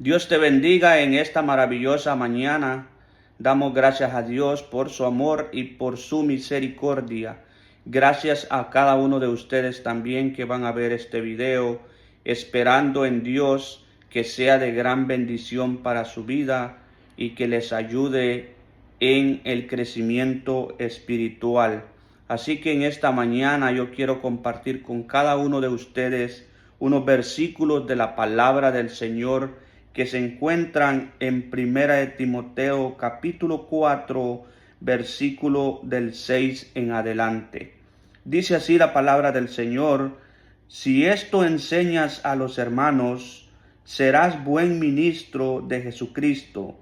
Dios te bendiga en esta maravillosa mañana. Damos gracias a Dios por su amor y por su misericordia. Gracias a cada uno de ustedes también que van a ver este video, esperando en Dios que sea de gran bendición para su vida y que les ayude en el crecimiento espiritual. Así que en esta mañana yo quiero compartir con cada uno de ustedes unos versículos de la palabra del Señor que se encuentran en Primera de Timoteo capítulo 4, versículo del 6 en adelante. Dice así la palabra del Señor: si esto enseñas a los hermanos, serás buen ministro de Jesucristo,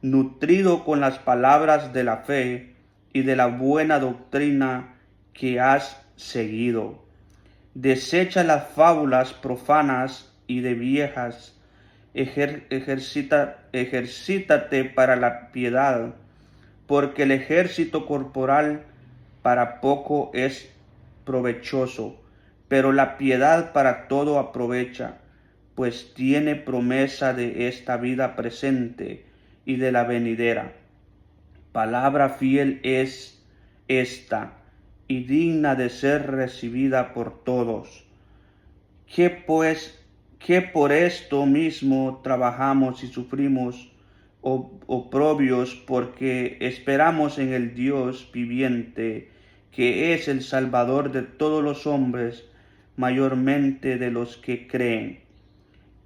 nutrido con las palabras de la fe y de la buena doctrina que has seguido. Desecha las fábulas profanas y de viejas. Ejercítate para la piedad, porque el ejército corporal para poco es provechoso, pero la piedad para todo aprovecha, pues tiene promesa de esta vida presente y de la venidera. Palabra fiel es esta y digna de ser recibida por todos. Que por esto mismo trabajamos y sufrimos oprobios, porque esperamos en el Dios viviente, que es el Salvador de todos los hombres, mayormente de los que creen.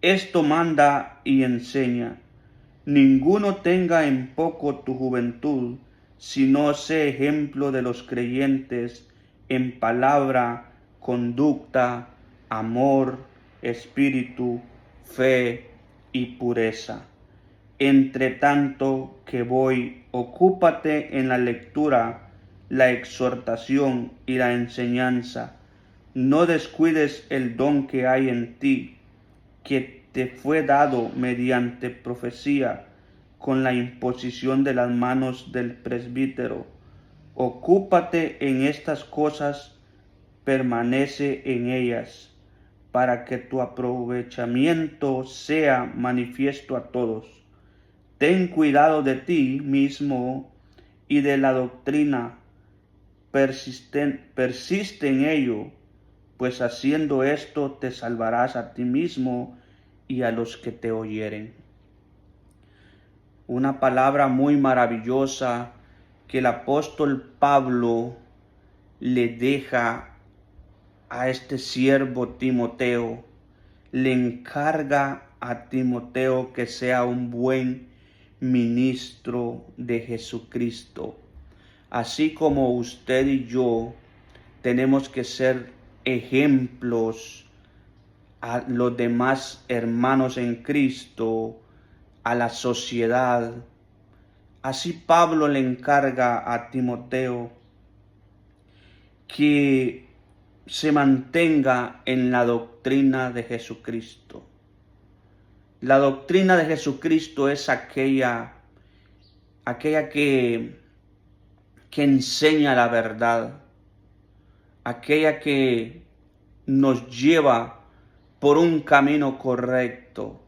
Esto manda y enseña: ninguno tenga en poco tu juventud, sino sé ejemplo de los creyentes en palabra, conducta, amor, espíritu, fe y pureza. Entre tanto que voy, ocúpate en la lectura, la exhortación y la enseñanza. No descuides el don que hay en ti, que te fue dado mediante profecía, con la imposición de las manos del presbítero. Ocúpate en estas cosas, permanece en ellas, para que tu aprovechamiento sea manifiesto a todos. Ten cuidado de ti mismo y de la doctrina, persiste en ello, pues haciendo esto te salvarás a ti mismo y a los que te oyeren. Una palabra muy maravillosa que el apóstol Pablo le deja a este siervo Timoteo. Le encarga a Timoteo que sea un buen ministro de Jesucristo. Así como usted y yo tenemos que ser ejemplos a los demás hermanos en Cristo, a la sociedad. Así Pablo le encarga a Timoteo que se mantenga en la doctrina de Jesucristo. La doctrina de Jesucristo es aquella que enseña la verdad, aquella que nos lleva por un camino correcto.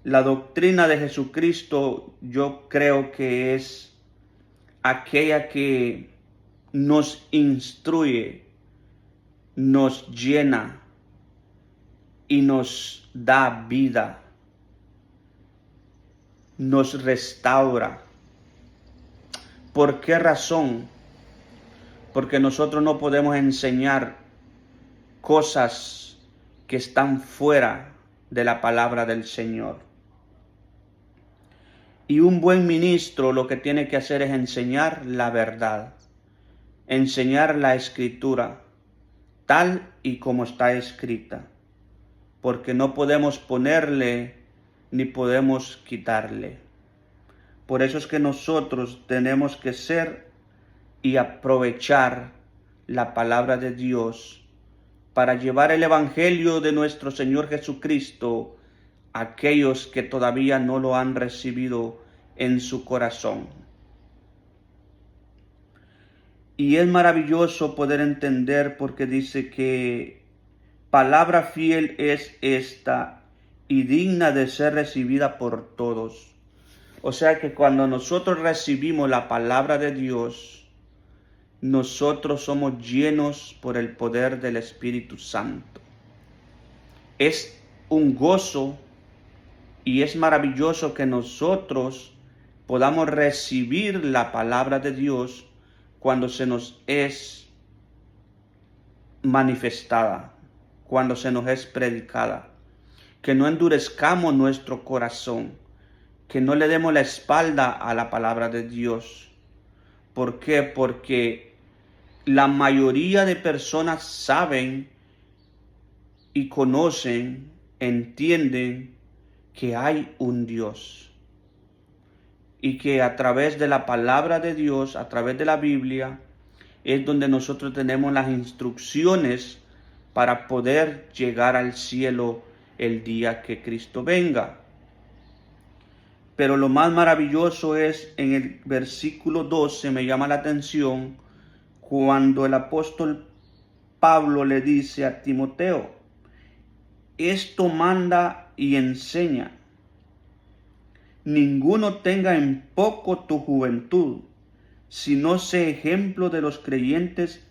La doctrina de Jesucristo yo creo que es aquella que nos instruye, nos llena y nos da vida, nos restaura. ¿Por qué razón? Porque nosotros no podemos enseñar cosas que están fuera de la palabra del Señor. Y un buen ministro lo que tiene que hacer es enseñar la verdad, enseñar la escritura, tal y como está escrita, porque no podemos ponerle ni podemos quitarle. Por eso es que nosotros tenemos que ser y aprovechar la palabra de Dios para llevar el evangelio de nuestro Señor Jesucristo a aquellos que todavía no lo han recibido en su corazón. Y es maravilloso poder entender, porque dice que palabra fiel es esta y digna de ser recibida por todos. O sea que cuando nosotros recibimos la palabra de Dios, nosotros somos llenos por el poder del Espíritu Santo. Es un gozo y es maravilloso que nosotros podamos recibir la palabra de Dios cuando se nos es manifestada, cuando se nos es predicada. Que no endurezcamos nuestro corazón, que no le demos la espalda a la palabra de Dios. ¿Por qué? Porque la mayoría de personas saben y conocen, entienden que hay un Dios. Y que a través de la palabra de Dios, a través de la Biblia, es donde nosotros tenemos las instrucciones para poder llegar al cielo el día que Cristo venga. Pero lo más maravilloso es en el versículo 12, me llama la atención, cuando el apóstol Pablo le dice a Timoteo, esto manda y enseña. Ninguno tenga en poco tu juventud, sino sé ejemplo de los creyentes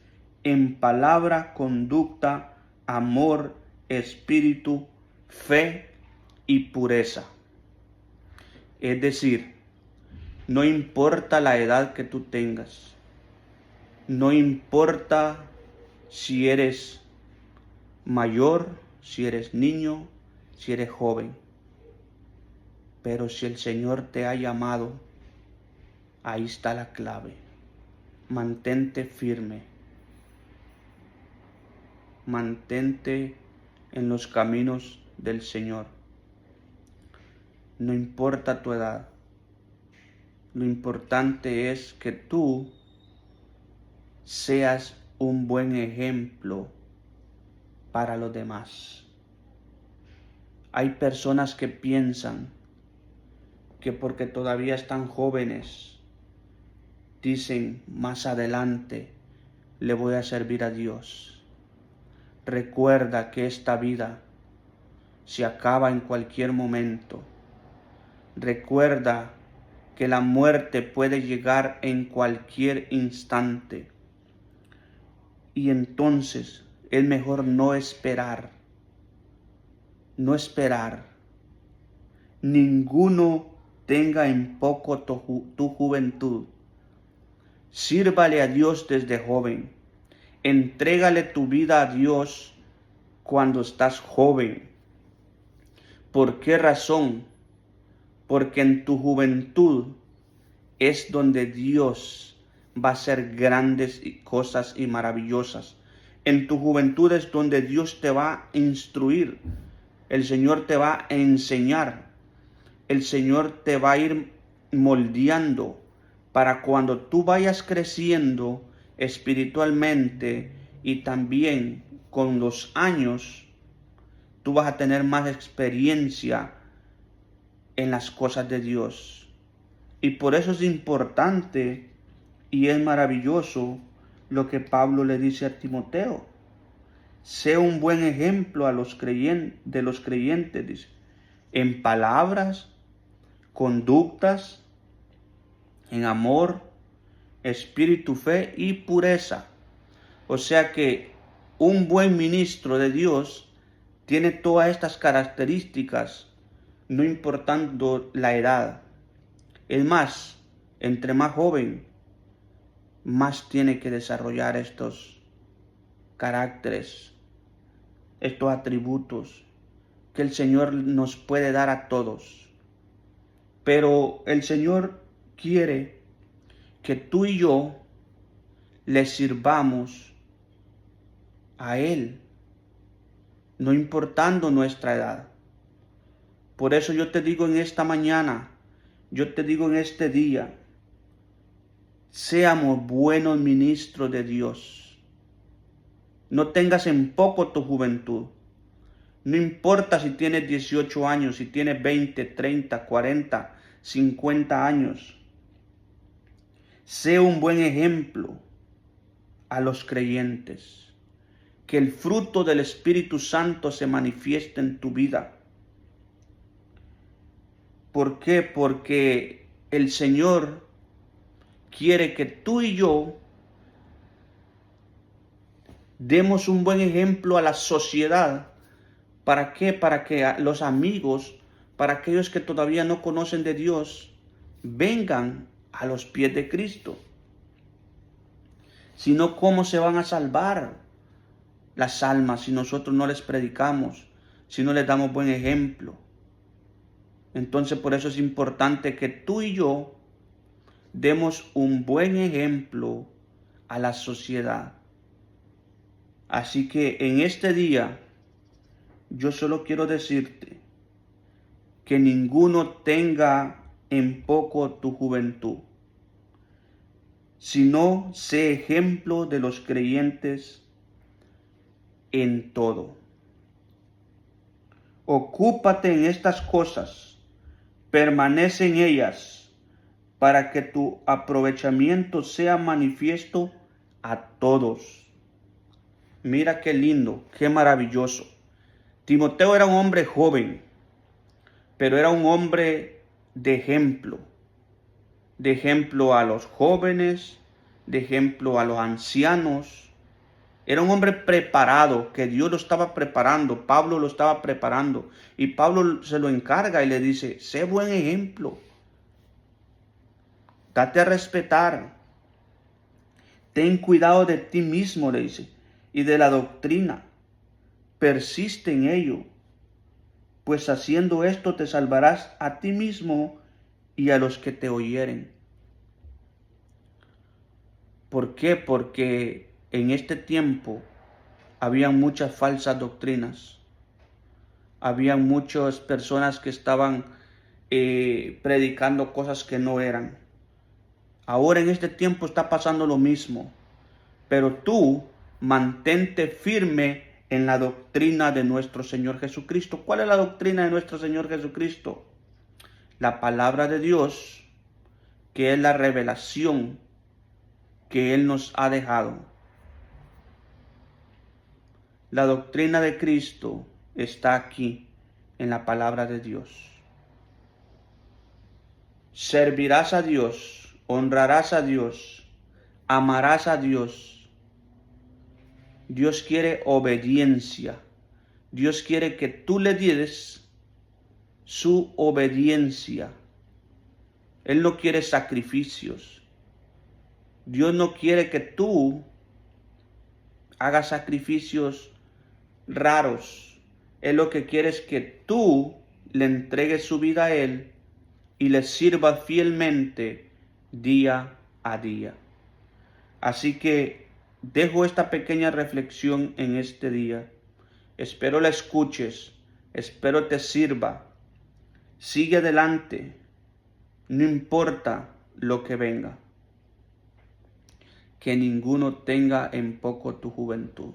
en palabra, conducta, amor, espíritu, fe y pureza. Es decir, no importa la edad que tú tengas, no importa si eres mayor, si eres niño, si eres joven, pero si el Señor te ha llamado, ahí está la clave. Mantente firme. Mantente en los caminos del Señor. No importa tu edad. Lo importante es que tú seas un buen ejemplo para los demás. Hay personas que piensan que porque todavía están jóvenes, dicen más adelante le voy a servir a Dios. Recuerda que esta vida se acaba en cualquier momento. Recuerda que la muerte puede llegar en cualquier instante. Y entonces es mejor no esperar. No esperar. Ninguno tenga en poco tu juventud. Sírvale a Dios desde joven. Entrégale tu vida a Dios cuando estás joven. ¿Por qué razón? Porque en tu juventud es donde Dios va a hacer grandes cosas y maravillosas. En tu juventud es donde Dios te va a instruir. El Señor te va a enseñar. El Señor te va a ir moldeando para cuando tú vayas creciendo espiritualmente y también con los años, tú vas a tener más experiencia en las cosas de Dios. Y por eso es importante y es maravilloso lo que Pablo le dice a Timoteo. Sé un buen ejemplo de los creyentes, dice, en palabras, conductas, en amor, espíritu, fe y pureza. O sea que un buen ministro de Dios tiene todas estas características, no importando la edad. Es más, entre más joven, más tiene que desarrollar estos caracteres, estos atributos que el Señor nos puede dar a todos. Pero el Señor quiere que tú y yo le sirvamos a Él, no importando nuestra edad. Por eso yo te digo en esta mañana, yo te digo en este día, seamos buenos ministros de Dios. No tengas en poco tu juventud. No importa si tienes 18 años, si tienes 20, 30, 40, 50 años. Sé un buen ejemplo a los creyentes. Que el fruto del Espíritu Santo se manifieste en tu vida. ¿Por qué? Porque el Señor quiere que tú y yo demos un buen ejemplo a la sociedad. ¿Para qué? Para que los amigos, para aquellos que todavía no conocen de Dios, vengan a los pies de Cristo. Si no, ¿cómo se van a salvar las almas si nosotros no les predicamos, si no les damos buen ejemplo? Entonces por eso es importante que tú y yo demos un buen ejemplo a la sociedad. Así que en este día yo solo quiero decirte que ninguno tenga en poco tu juventud, sino sé ejemplo de los creyentes en todo. Ocúpate en estas cosas, permanece en ellas, para que tu aprovechamiento sea manifiesto a todos. Mira qué lindo, qué maravilloso. Timoteo era un hombre joven, pero era un hombre de ejemplo a los jóvenes, de ejemplo a los ancianos. Era un hombre preparado, que Dios lo estaba preparando, Pablo lo estaba preparando, y Pablo se lo encarga y le dice, sé buen ejemplo, date a respetar, ten cuidado de ti mismo, le dice, y de la doctrina, persiste en ello, pues haciendo esto te salvarás a ti mismo y a los que te oyeren. ¿Por qué? Porque en este tiempo había muchas falsas doctrinas. Había muchas personas que estaban predicando cosas que no eran. Ahora en este tiempo está pasando lo mismo. Pero tú mantente firme en la doctrina de nuestro Señor Jesucristo. ¿Cuál es la doctrina de nuestro Señor Jesucristo? La palabra de Dios, que es la revelación que Él nos ha dejado. La doctrina de Cristo está aquí en la palabra de Dios. Servirás a Dios, honrarás a Dios, amarás a Dios. Dios quiere obediencia. Dios quiere que tú le des su obediencia. Él no quiere sacrificios. Dios no quiere que tú hagas sacrificios raros. Él lo que quiere es que tú le entregues su vida a Él y le sirvas fielmente día a día. Así que dejo esta pequeña reflexión en este día. Espero la escuches, espero te sirva. Sigue adelante, no importa lo que venga. Que ninguno tenga en poco tu juventud.